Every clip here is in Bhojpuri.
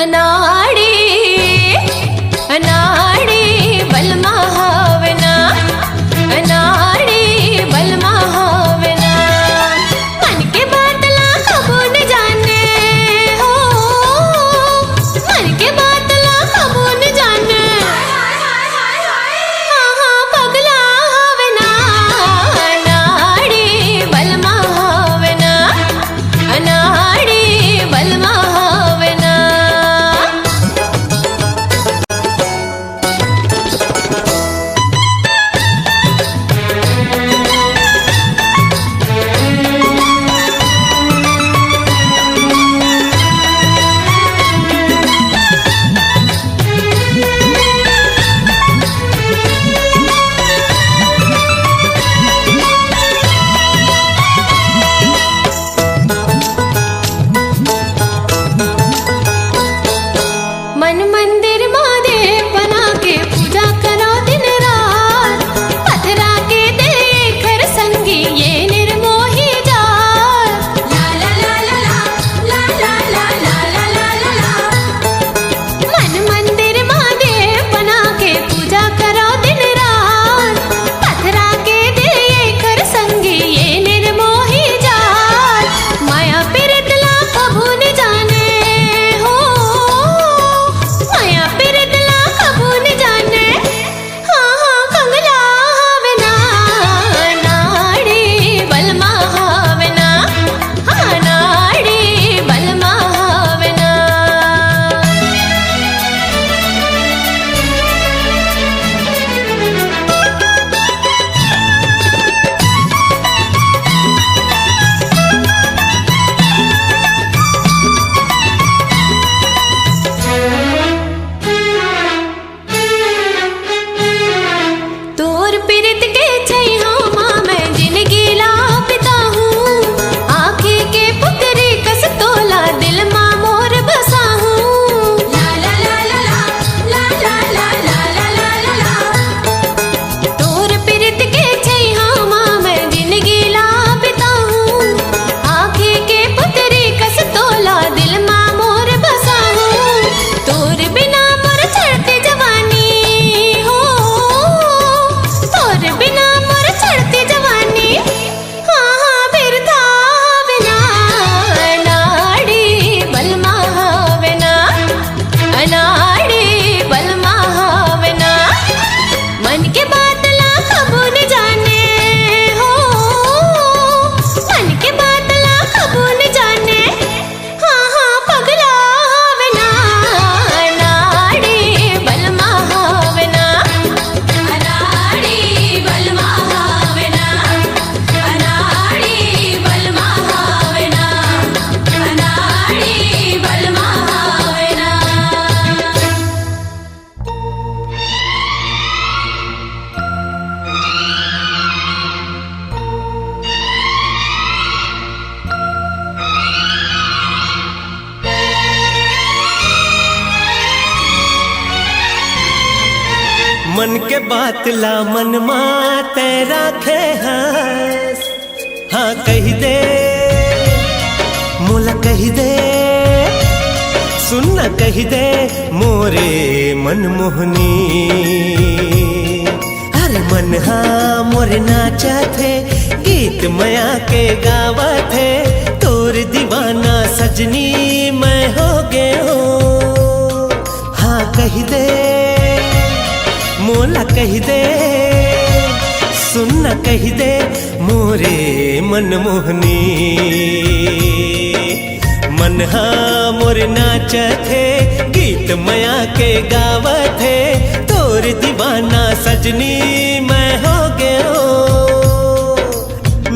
अनाड़ी अनाड़ी बलमा हावना अनाड़ी बलमा हावना मन के बातला कबू न जाने हो मन के बातला कबू न जाने हाँ हाँ पगला हावना अनाड़ी बलमा हावना अनाड़ी बलमा हावना मन मंदिर महादेव बना के पूजा करो दिन रात पथरा के दे खर संगी ये निर्मोही जाल ला ला ला ला ला ला ला ला ला ला ला ला मन मंदिर महादेव बना के पूजा करो दिन रात पथरा के दे खर संगी ये निर्मोही जाल माया पिरतला कबू न जाने हो माया पिरतला कबू न जाने हाँ हाँ कंगला हावना नाड़ी बलमा हावना हाँ नाड़ी बलमा हावना तोर पिरत के छैहा माँ मैं जिंदगी लापता हूँ आँखें के पुतरी कस तोला दिल माँ मोर बसा हूँ ला ला ला ला ला ला ला ला ला ला ला ला तोर पिरत के छैहा माँ मैं जिंदगी लापता हूँ आँखें के पुतरी कस तोला दिल माँ मोर बसा हूँ तोर बिना मोर चढ़ती जवानी हो तोर बिना मोर चढ़ती जवानी हाँ हाँ बिरथा हावना अनाड़ी बलमा हावना अनाड़ी बलमा हावना मन के बातला कबू न जाने हो मन के बातला कबू न जाने हाँ हाँ पगला हावना अनाड़ी बलमा हावना अनाड़ी बलमा हावना अनाड़ी बलमा हावना अनाड़ी बलमा हावना मन के बात ला मन माँ तेरा खे हंस हाँ कही दे मोला कही दे सुनना कही दे मोरे मन मोहनी अरे मन हाँ मोरे नाचा थे गीत मया के गावा थे तोर दीवाना सजनी मैं हो गए हो हाँ कही दे मोला कही दे सुनना कही दे मोरे मन मोहनी मन हाँ मोर नाच थे गीत मया के गावा थे तोर दीवाना सजनी मैं हो गए हो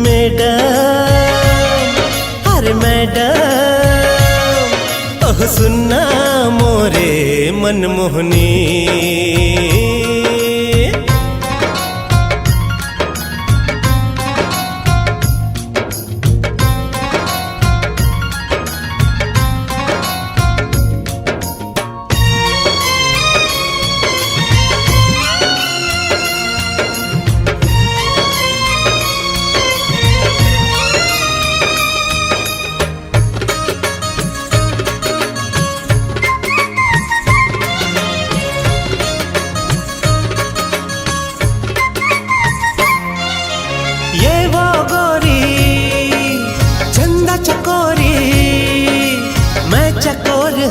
मैडम अरे मैडम ओह सुनना मोरे मन मोहनी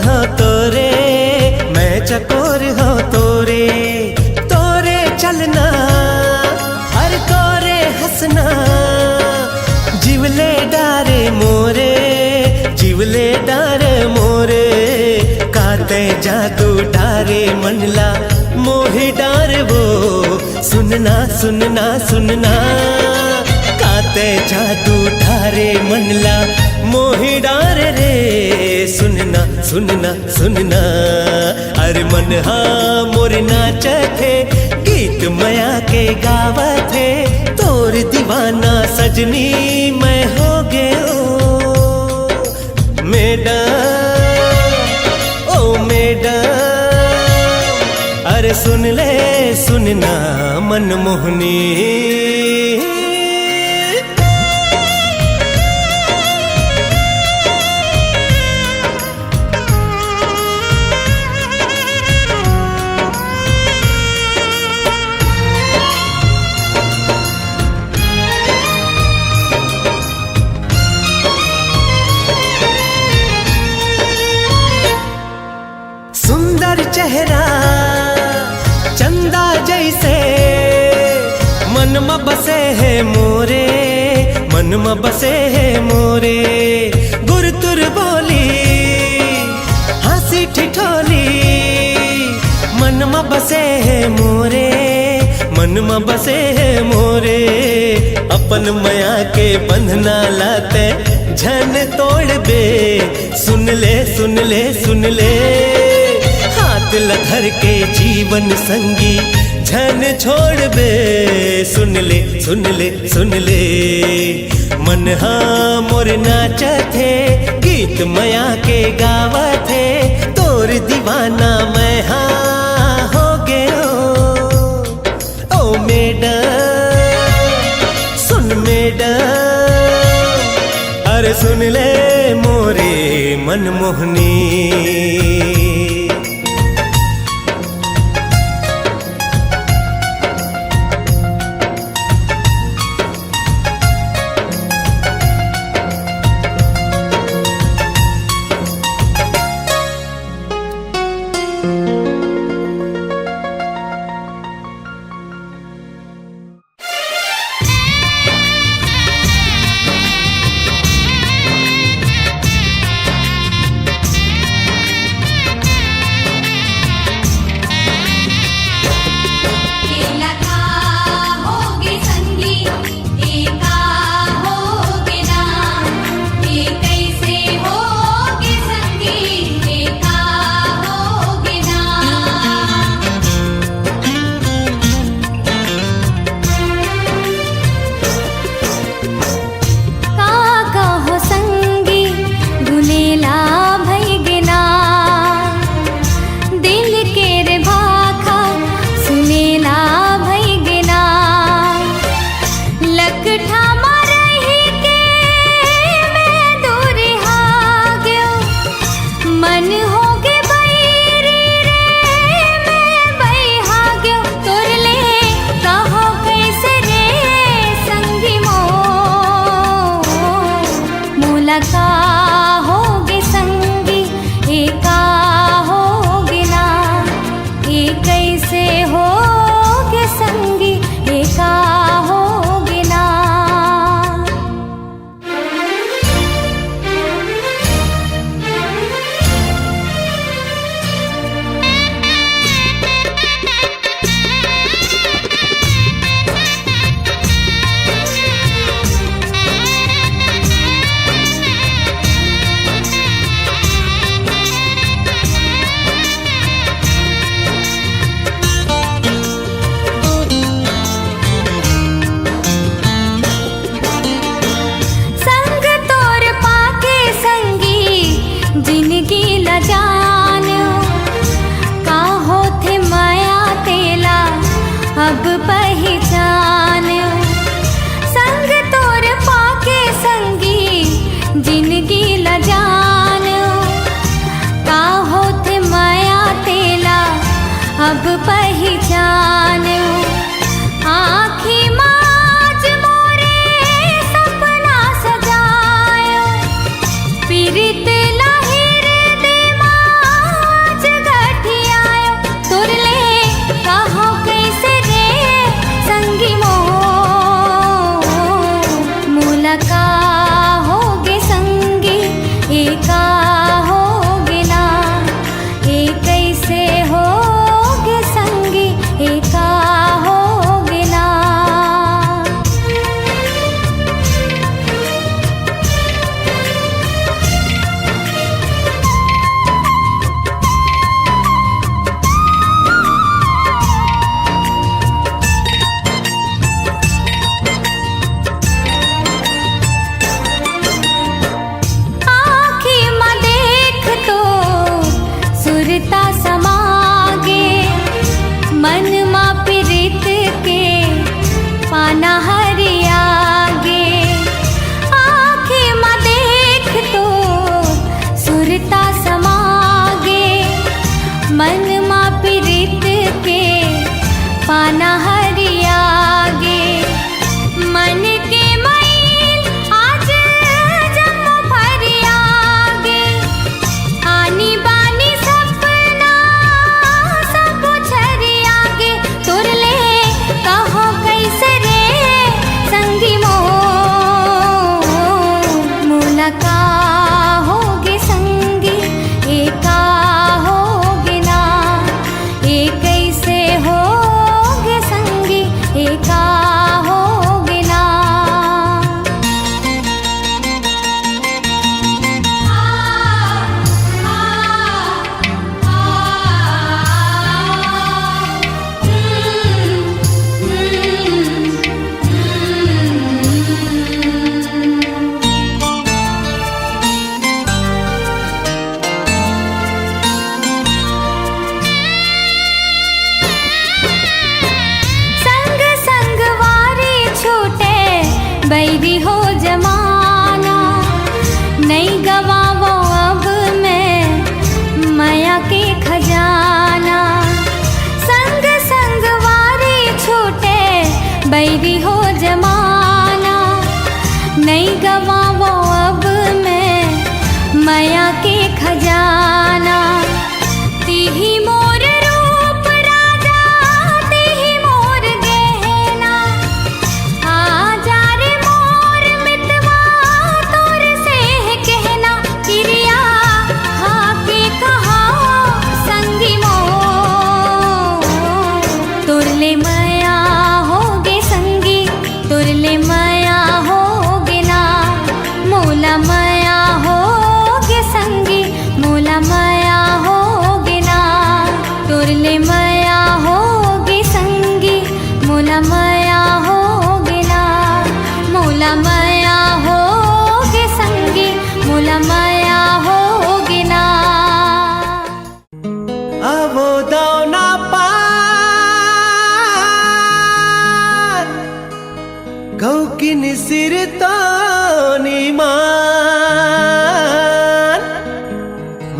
हो तोरे, मैं चकोर हो तोरे। तोरे चलना हर तोरे हंसना, जिवले डारे मोरे, जिवले डारे मोरे। काते जादू डारे मनला मोही डार वो, सुनना सुनना सुनना। काते जादू डारे मनला मोही डार रे, सुनना सुनना सुनना। अरे मन हाँ मोर नाच थे, गीत मया के गावा थे। तोर दीवाना सजनी मैं हो गयो मैडम, ओ मैडम। अरे सुन ले सुनना मनमोहनी। सुंदर चेहरा चंदा जैसे, मन में बसे है मोरे, मन में बसे है मोरे। गुरतुर बोली हंसी ठिठोली, मन में बसे है मोरे, मन में बसे है मोरे। अपन मया के बंधना लाते झन तोड़ बे, सुन ले सुन ले सुन ले। हाथ लधर के जीवन संगी झन छोड़ बे, सुन ले सुन ले सुन ले। मन हाँ मोर नाच थे, गीत मया के गावा थे। तोर दीवाना मैं हाँ हो गयो ओ मैडम, सुन मैडम। अरे सुन ले मोरे मनमोहनी। मन मा प्रीत के पाना हरियागे मन के मैल आज जम फरियागे आनी बानी सपना सब छरियागे तुरले कहो कैसे रे संगी मो मुलाका होगे संगी एका होगे ना एक कैसे होगे संगी एका होगे ना संग संग वारी छूटे बैरी हो जमाना नहीं गवावो अब मैं माया के खजाना संग संग वारी छूटे बैरी हो जमाना नहीं गवावो अब मैं माया के खजाना तिही मोर रूप राजा तिही मोर गहना आजा रे मोर मितवा तोर से कहना क्रिया हाके कहा संगी मो तुरले माया होगे संगी तुरले माया होगे ना मोला माया होगे संगी मोला माया होगे ना तुरले माया होगे संगी मोला माया होगे ना मोला माया होगे संगी मोला माया होगे ना आवो दाना पार गौकिन सिर तो निमान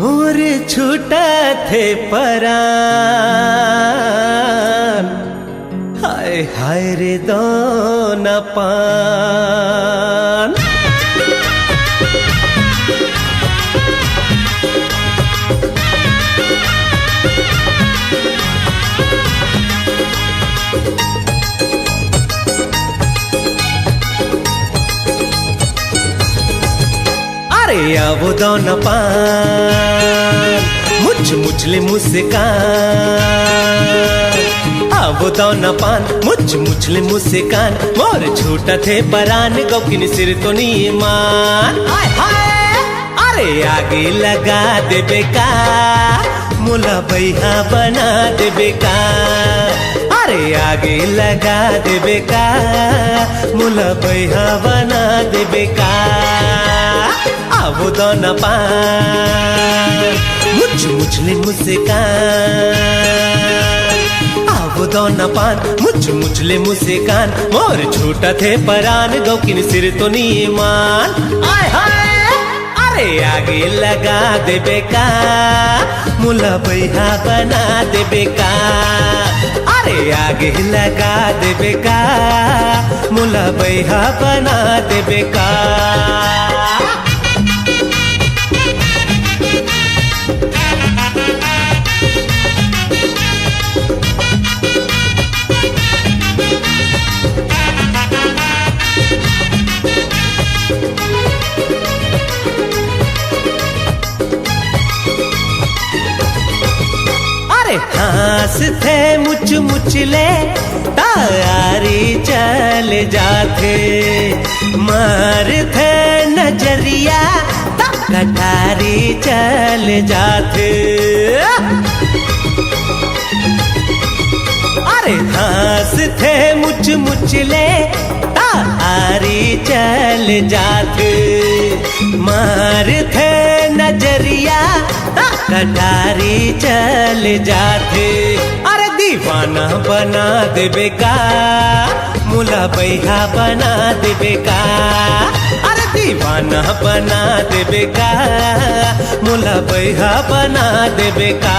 मोर छूटा थे परान हाय हाय रे दाना पान अरे आवो दाना पान मुझ मुझले मुस्कान आवो दाना पान मुझ मुझले मुस्कान मोर छूटा थे परान गौकिन सिर तो नीमान हाय हाय अरे आगे लगा दे बेका मुला भैया बना दे बेका अरे आगे लगा दे बेका मुला भैया बना दे बेका आवो दाना पान मुझ मुझले मुस्कान आवो दाना पान मुझ मुझले मुस्कान मोर छूटा थे परान गौकिन सिर तो नीमान आय हाय अरे आगे लगा दे बेका मुला भैया बना दे बेका अरे आगे लगा दे बेका मुला भैया बना दे बेका अरे हंस थे मुझ मुचले तारी चल जाते मार थे नजरिया कटारी चल जाते अरे हंस थे मुझ मुचले तारी चल जाते मार थे नजरिया कटारी चल जाते अरे दीवाना बना देबे का, मुला बैहा बना देबे का। अरे दीवाना बना देबे का, मुला बैहा बना देबे का।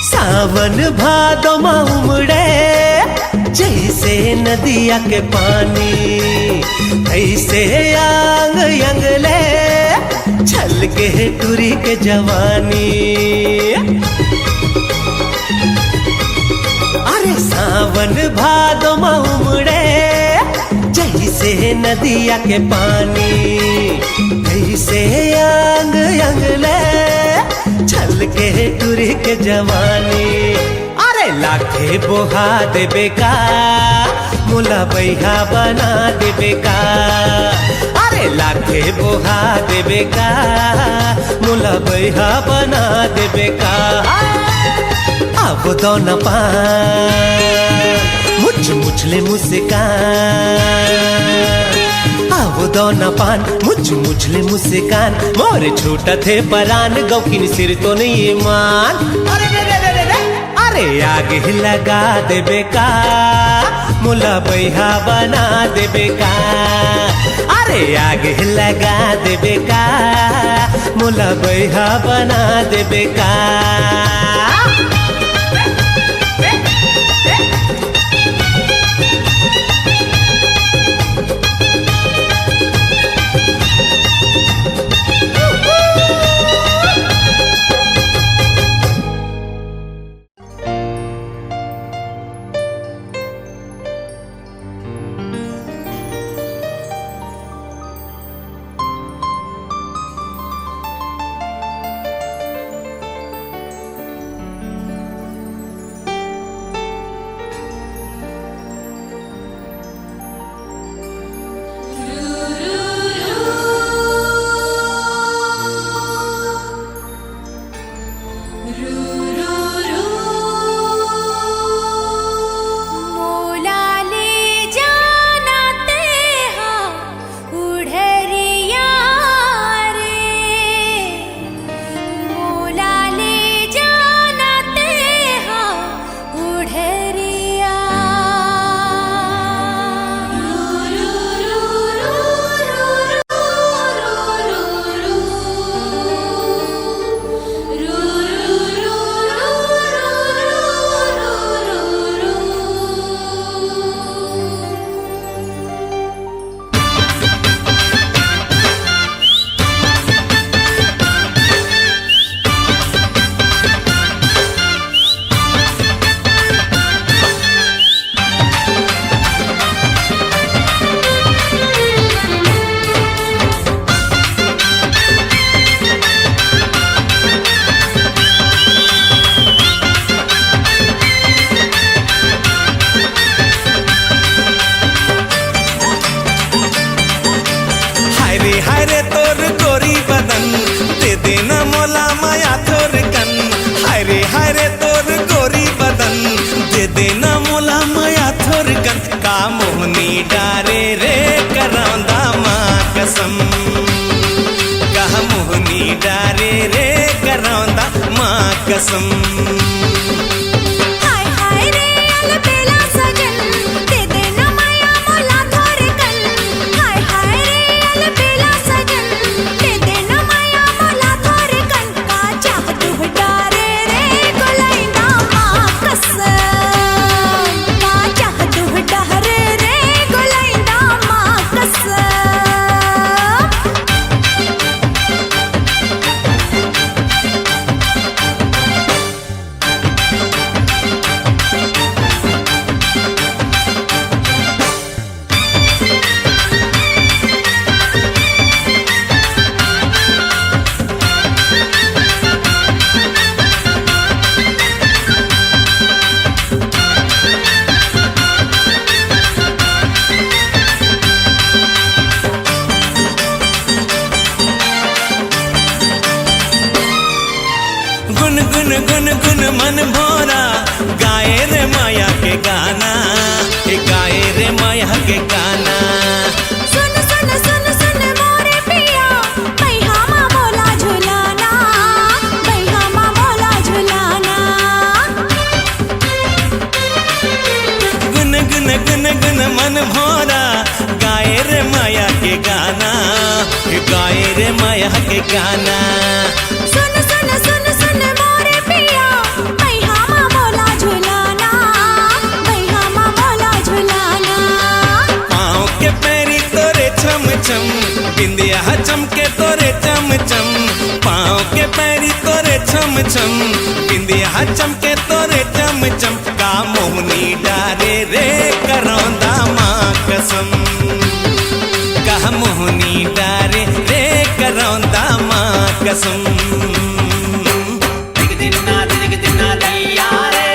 सावन भादो में उमड़े जैसे नदिया के पानी, ऐसे यांग यंगले छल के टूरी के जवानी। अरे सावन भादो में उमड़े जैसे नदिया के पानी, ऐसे यांग यंगले छल के टूरी के जवानी। अरे लाखे बोहा देबे का, मुला बैहा बना देबे का। अरे लाखे बोहा देबे का, मुला बैहा बना देबे का। अब दो न पान मुझ मुझले मुस्कान, अब दो न पान मुझ मुझले मुस्कान। मोर छोटा थे परान गौकिन सिर तो नहीं मान। अरे रे रे रे रे, अरे आगे लगा देबे का, मुला बैहा बना देबे का। अरे आगे लगा देबे का, मुला बैहा बना देबे का। गुन गुन मन भोरा गाए रे माया के गाना, गाए रे माया के गाना। सुन सुन सुन सुन मोरे पिया बैहा माँ मोला झुलाना, बैहा माँ मोला झुलाना। गुन गुन गुन गुन मन भोरा गाए रे माया के गाना, गाए रे माया के गाना। सुन सुन सुन सुन मोरे पिया बैहा माँ मोला झुलाना, बैहा माँ मोला झुलाना। पाँव के पैरी तोरे छम छम बिंदिया चमके तोरे चम चम, पाँव के पैरी तोरे छम छम बिंदिया चमके तोरे चम चम। का मोहनी डारे रे करौंदा माँ कसम, का मोहनी डारे रे करौंदा माँ कसम। दिग दिन्ना दैया रे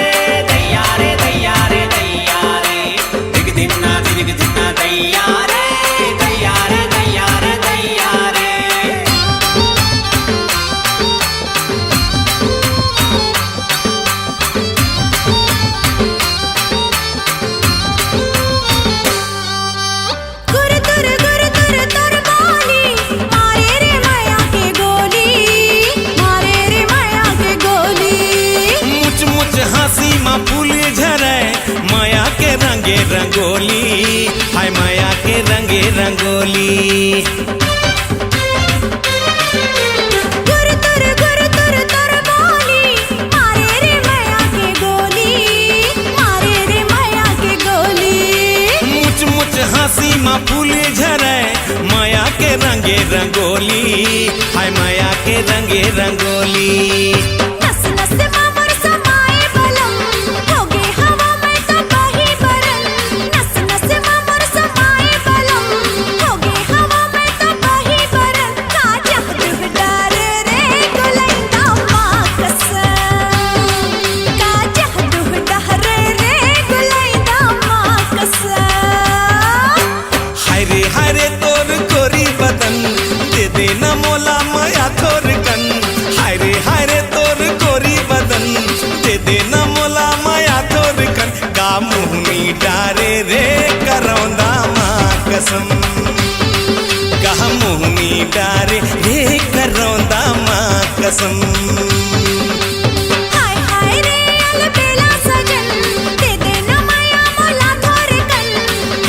दैया रे दैया रे दैया रे, दिग दिन्ना दैया रे दैया रे दैया रे दैया रे। गुर तुर तुर बोली मारे रे माया के गोली, मारे रे माया के गोली। मुच मुच हंसी माँ फूल झरे माया के रंगे रंगोली, हाय माया के रंगे रंगोली। गुर तुर बोली मारे रे माया के गोली, मारे रे माया के गोली। मुच मुच हंसी माँ फूल झरे माया के रंगे रंगोली, हाय माया के रंगे रंगोली। नस नस मामर समाए बलम होगे हवा में तो बही बरन, नस नस मामर समाए बलम होगे हवा में तो बही बरन। का जहदुह डर रे गुलैंदा माँ कसम, का जहदुह डर रे गुलैंदा माँ कसम। हाय रे तोर गोरी बदन दे देना मोला माया थोर कन, हाय रे तोर गोरी बदन दे देना मोला माया थोर कन। का मुहनी डारे रे करौंदा माँ कसम, का मुहनी डारे रे करौंदा माँ कसम। हाय हाय रे अलबेला सजन दे देना माया मोला थोर कन,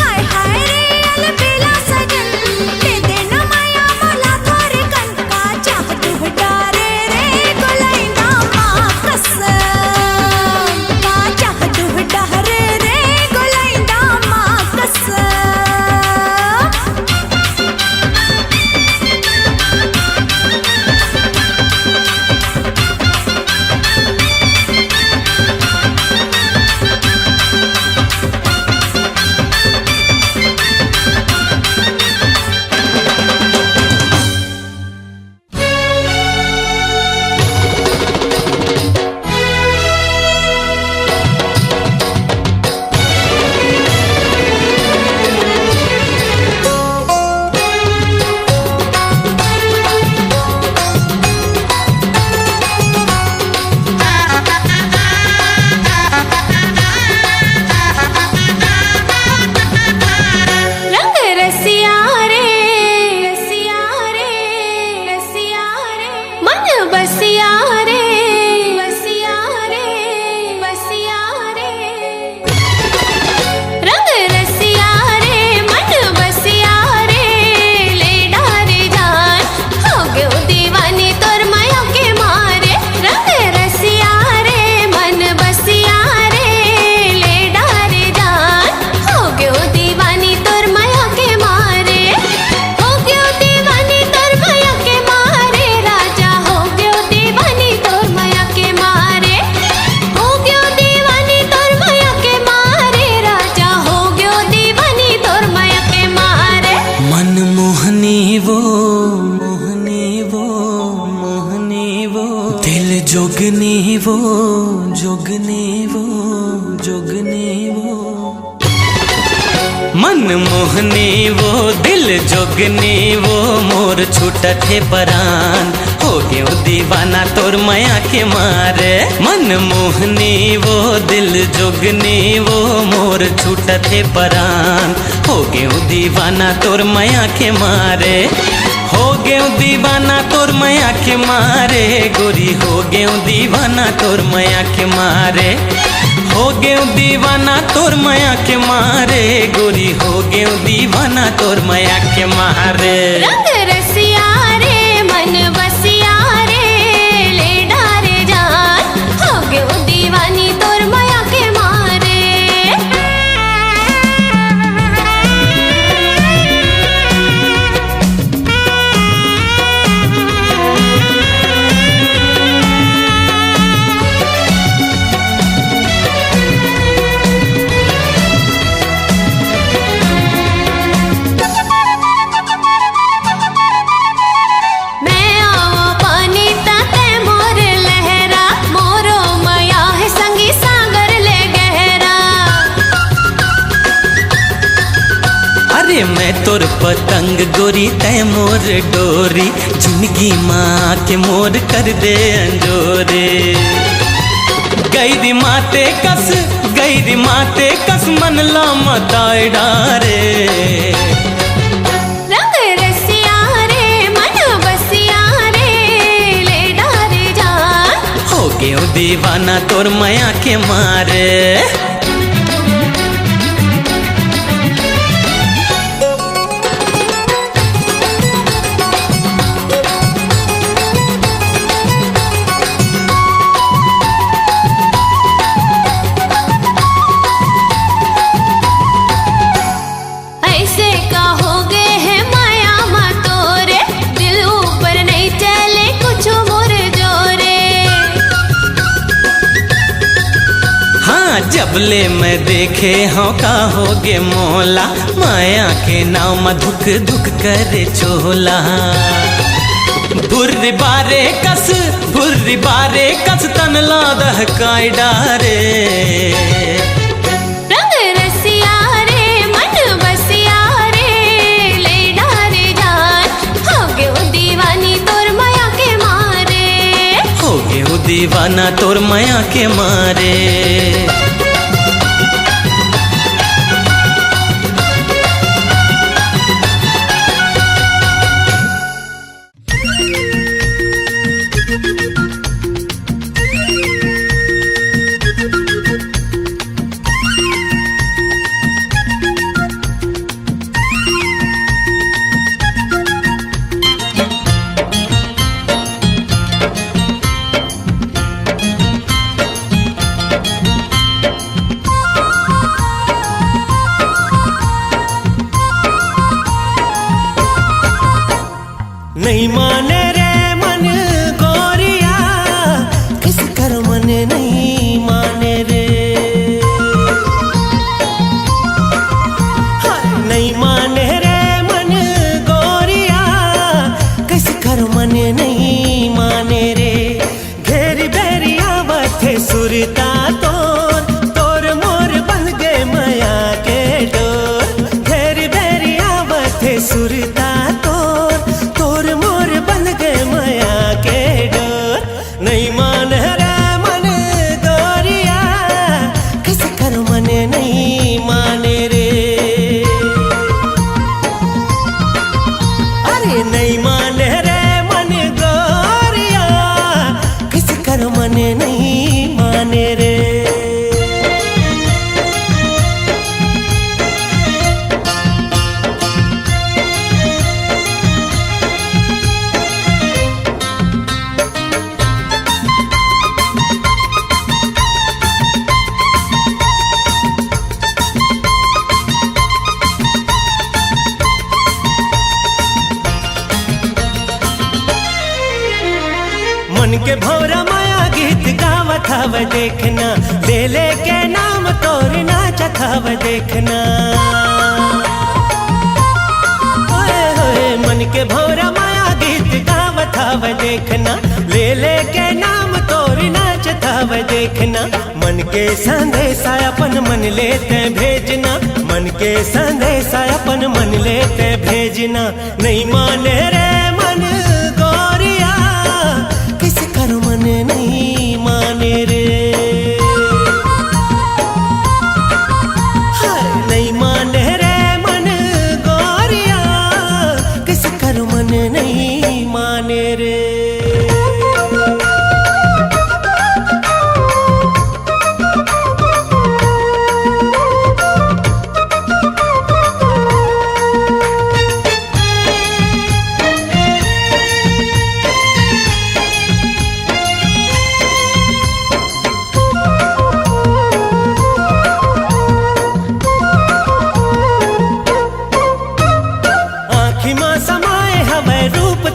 हाय हाय रे अलबेला सजन दे देना माया मोला थोर कन। का जहदुह डारे रे गुलैंदा माँ कसम, का जहदुह डारे रे गुलैंदा माँ कसम। रंग रसिया रे रसिया रे रसिया रे, मन बसिया रे बसिया रे बसिया रे। रंग रसिया रे मन बसिया रे ले डारे जान हो गयो दीवानी तोर माया के मारे। रंग रसिया रे मन बसिया रे ले डारे जान हो गयो दीवानी तोर माया के मारे, हो गयो दीवानी तोर माया के मारे। राजा हो गयो दीवानी तोर माया के मारे, हो गयो दीवानी तोर माया के मारे। राजा हो गयो दीवानी तोर माया के मारे। मन मोहनी वो मोहनी वो मोहनी वो, दिल जोगनी वो जोगनी वो जोगनी वो। मन मोहनी वो दिल जोगनी वो, मोर छूटा थे परान हो गयो दीवाना तोर माया के मारे। मन मोहनी वो दिल जोगनी वो मोर छूटत है परान। हो गयो दीवाना तोर माया के मारे। हो गयो दीवाना तोर माया के मारे गोरी। हो गयो दीवाना तोर माया के मारे। हो गयो दीवाना तोर माया के मारे गोरी। हो गयो दीवाना तोर माया के मारे। रंग रसिया रे मन बसिया रे ले डारे जान। हो गयो दीवानी तोर माया के मारे। मैं तोर पतंग गोरी तय मोर डोरी। जिंदगी माँ के मोर कर दे अंजोरे। गई माते कस मन ला मताए डारे। रंग रसिया रे मन बसिया रे ले डारे जान। हो गयो दीवाना तोर माया के मारे। जबले मैं देखे हाँ का होगे मोला। माया के नाम धुक धुक करे चोला। भुर्री बारे कस तन ला दहकाई डारे। रंग रसिया रे मन बसिया रे ले डारे जान। हो गयो दीवानी तोर माया के मारे। हो गयो दीवाना तोर माया के मारे। नहीं माने रे मन गोरिया किस कर मन नहीं माने रे। नहीं माने रे मन गोरिया किस कर मन नहीं माने रे। घेरी बेरिया बथे सुरता तोर मोर बन गए माया के डोर। घेरी बेरिया बथे सुरता नहीं मान रे मन गोरिया किस कर मन नहीं माने रे। अरे नहीं मान रे मन गोरिया किस कर मन नहीं माने रे। मन के भौरा माया गीत गावत हव देखना। बेले के नाम तोर नाचत हव देखना। ओए होए मन के भौरा माया गीत गावत हव देखना। बेले के नाम तोर नाचत हव देखना। मन के संदेशा अपन मन लेते भेजना। मन के संदेशा अपन मन लेते भेजना। नहीं माने रे मन गोरिया किस कर मन नहीं माने रे।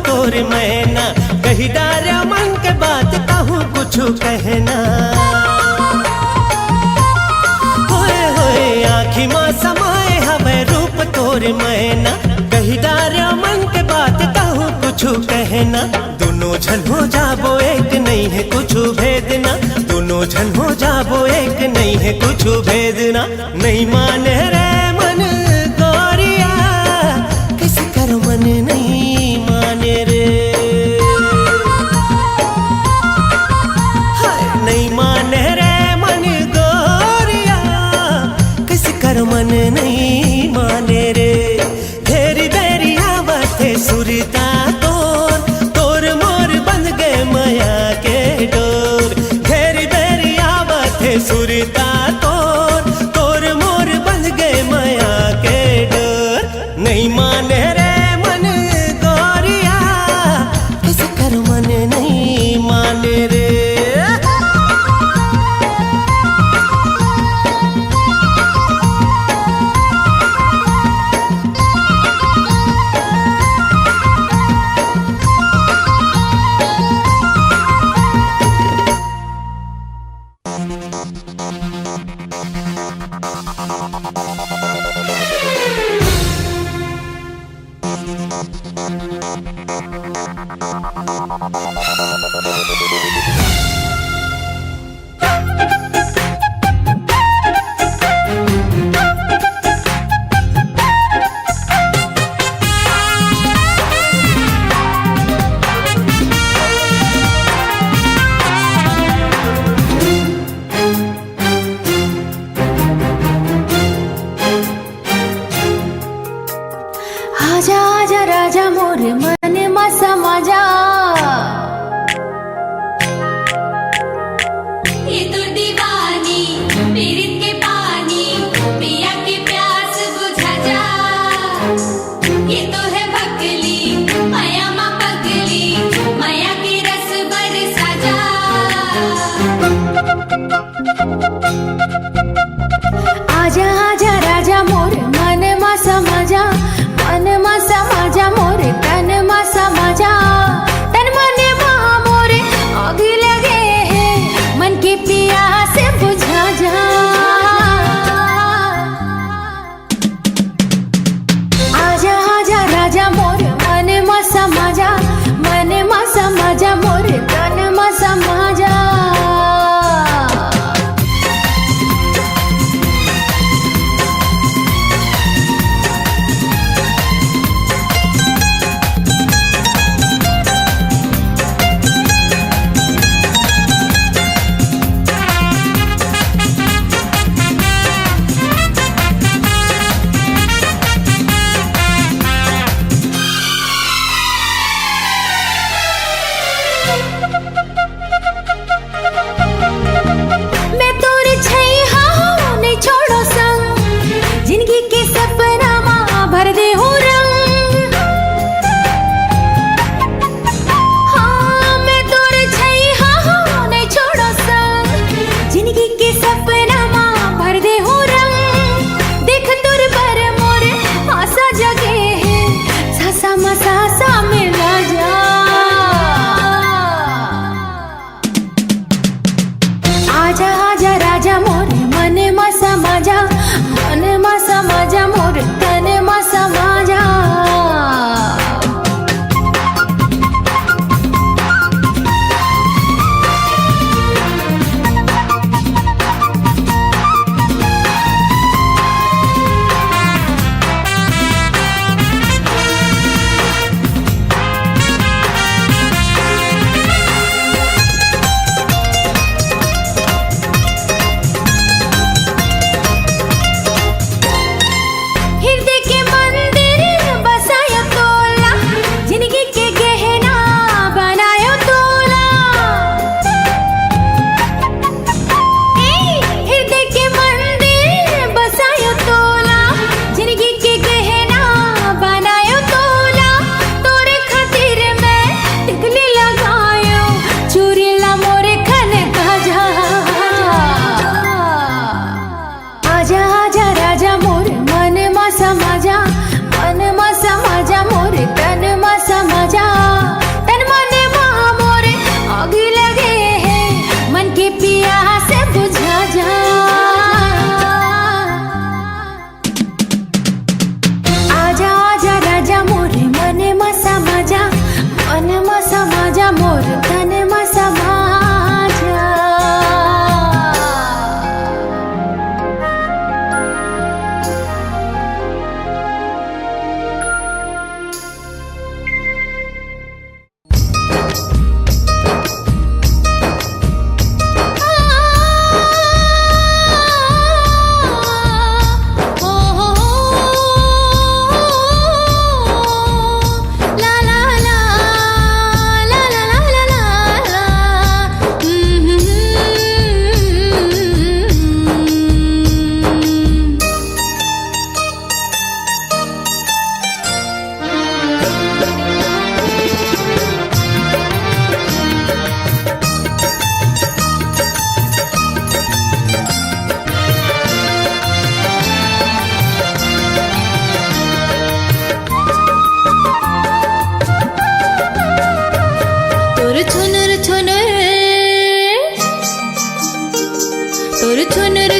तोर मैना कही डारा मन के बात कहूँ कुछ कहना। होए होए आँखी माँ समाए हवे रूप तोर मैना कही डारा मन के बात कहूँ कुछ कहना। दोनों झन हो जाबो एक नहीं है कुछ भेदना, दोनों झन हो जाबो एक नहीं है कुछ भेदना। नहीं माने रे मन गोरिया किस कर मन नहीं माने रे। नहीं माने रे मन गोरिया किस कर मन नहीं माने रे। घेरी बेरी आवते सुरता तोर मोर बंध गए माया के डोर। घेरी बेरी आवते सुरता तोर मोर बंध गए माया के डोर। नहीं माने रे मन नहीं माने रे। आजा आजा राजा मोर मन मा समा जा। ये तो दीवानी पीरित के पानी पिया की प्यास बुझा जा। ये तो है भकली माया मा पगली माया की रस बरसा जा। आजा आजा राजा मोर मन मा समा जा, मन मा समा जा मोर तन मा समा जा। धन मसा माझ्या मन मसा माझ्या मोर धन मसा माझ्या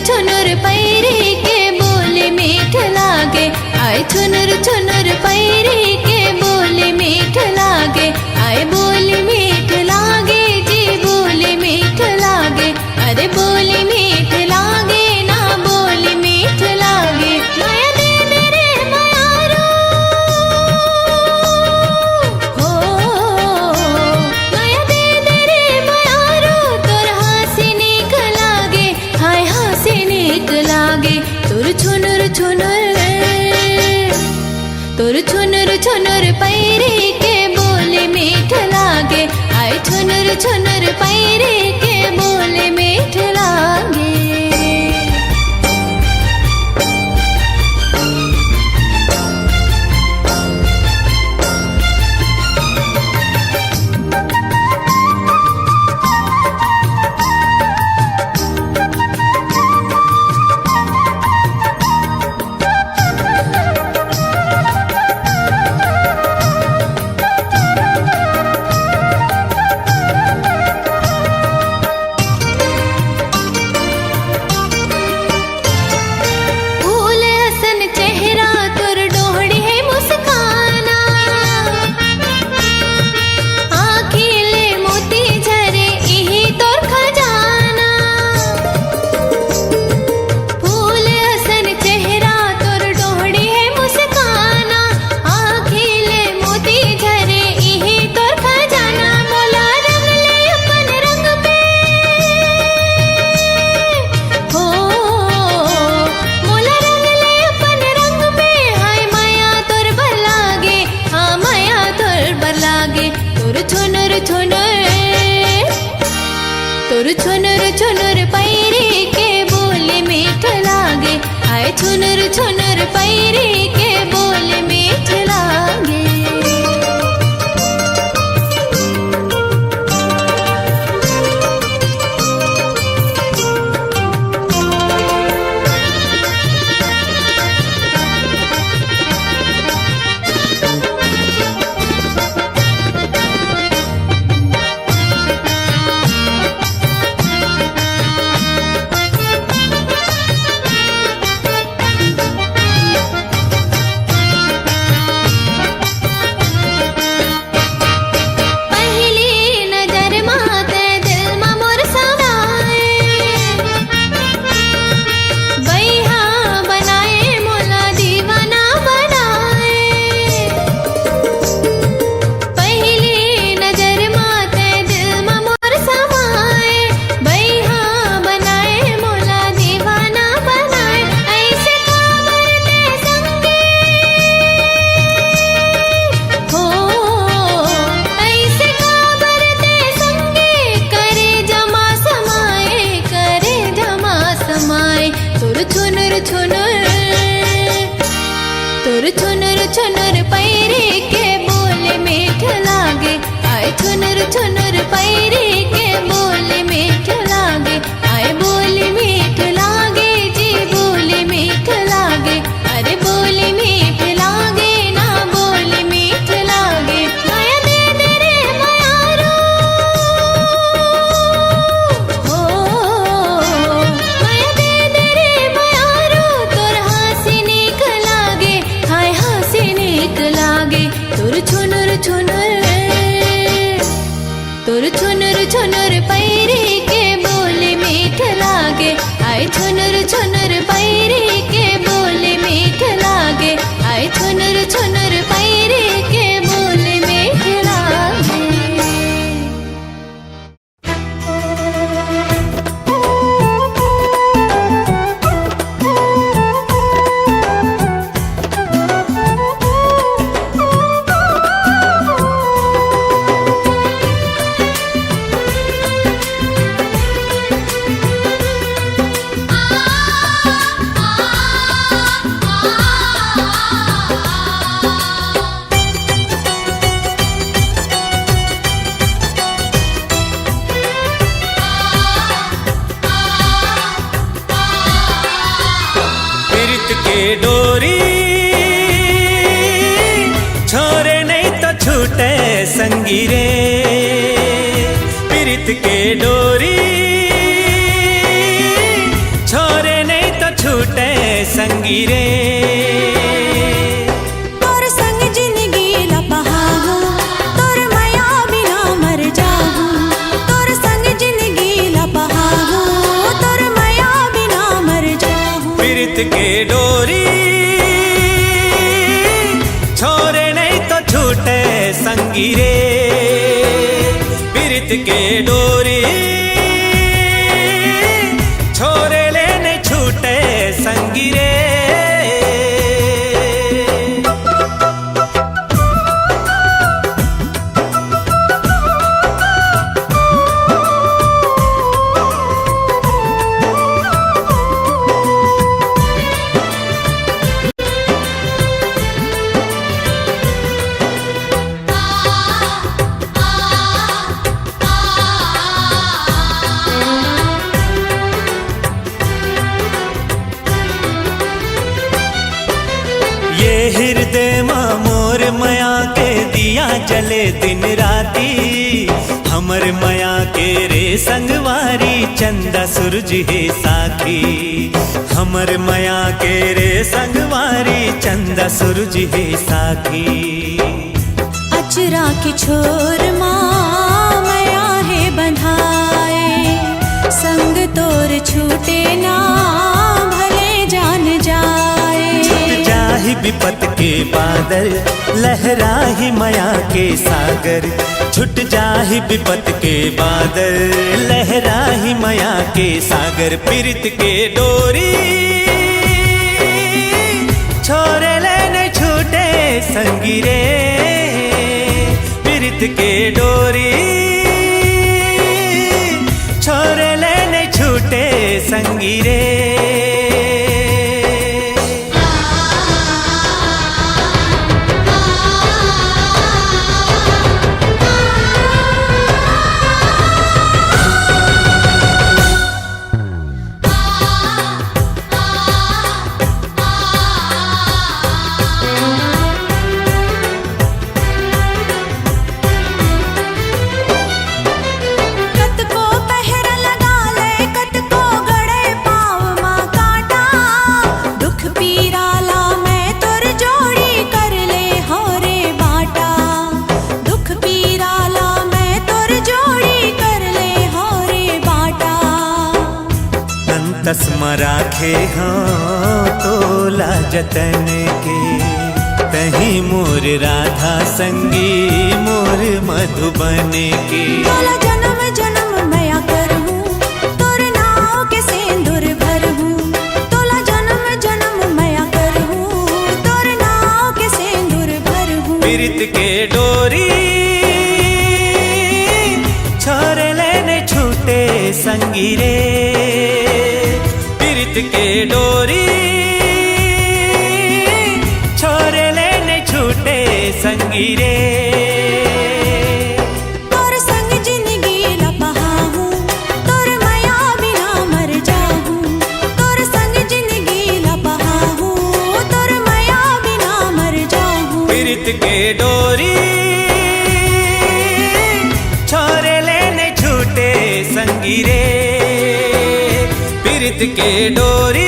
छुनुर पैरी के बोले मीठ लागे आए छुनुर छुनुर पैरी के बोले मीठ लागे आए बोले मीठ लागे जी बोले मीठ लागे अरे बोले मीठ लागे ना बोले मीठ लागे माया दे दे रे मायारो हो माया दे दे रे मायारो तोर हंसी नीक लागे हाय हंसी नीक लागे तोर छुनुर छुनुर तोर छुनुर छुनुर पैरी के बोले मीठ लागे आए छुनुर छुनुर पैरी के बोले मीठ लागे छुनुर छुनुर पैरी के बोले मीठ लागे आए छुनुर छुनुर पैरी के बोले मीठ लागे छूटे संगी रे पीरित के डोरी छोरे नहीं तो छूटे संगी रे तोर संग जिंदगी लपहाहू तोर माया बिना मर जाहू तोर संग जिंदगी लपहाहू तोर माया बिना मर जाहू पीरित के डोरी छोरे नहीं तो छूटे संगी रे पीरित के डोरी छोरे लेने छूटे संगी रे ये हृदय माँ मोर मया के दिया जले दिन राती हमर मया के रे संगवारी चंदा सूरज है साथी हमर मया के रे संगवारी चंदा सूरज है साथी अचरा के छोर माँ मया है बंधाए संग तोर छूटे ना भले जान जाए जाहि विपत के बादल लहराही मया के सागर छुट जाहि विपत के बादल लहराही मया के सागर पीरित के डोरी छोरे लेने छूटे संगी रे पीरित के डोरी छोरे लेने छूटे संगी रे तस्मा राखे हाँ तोला जतन के तही मोर राधा संगी मोर मधुबन के तोला जन्म जन्म मया करहूँ तोर नाव के सिंदूर भरहूँ तोला जन्म जन्म मया करहूँ तोर नाव के सिंदूर भरहूँ पीरित के डोरी छोरे लेने छूटे संगी रे पीरित के डोरी छोरे लेने छूटे संगी रे तोर संग जिंदगी लपहाहू तोर माया बिना मर जाहू तोर संग जिंदगी लपहाहू तोर माया बिना मर जाहू पीरित के डोरी छोरे लेने छूटे संगी रे पीरित के डोरी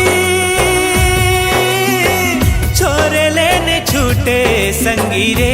छोरे लेने छूटे संगी रे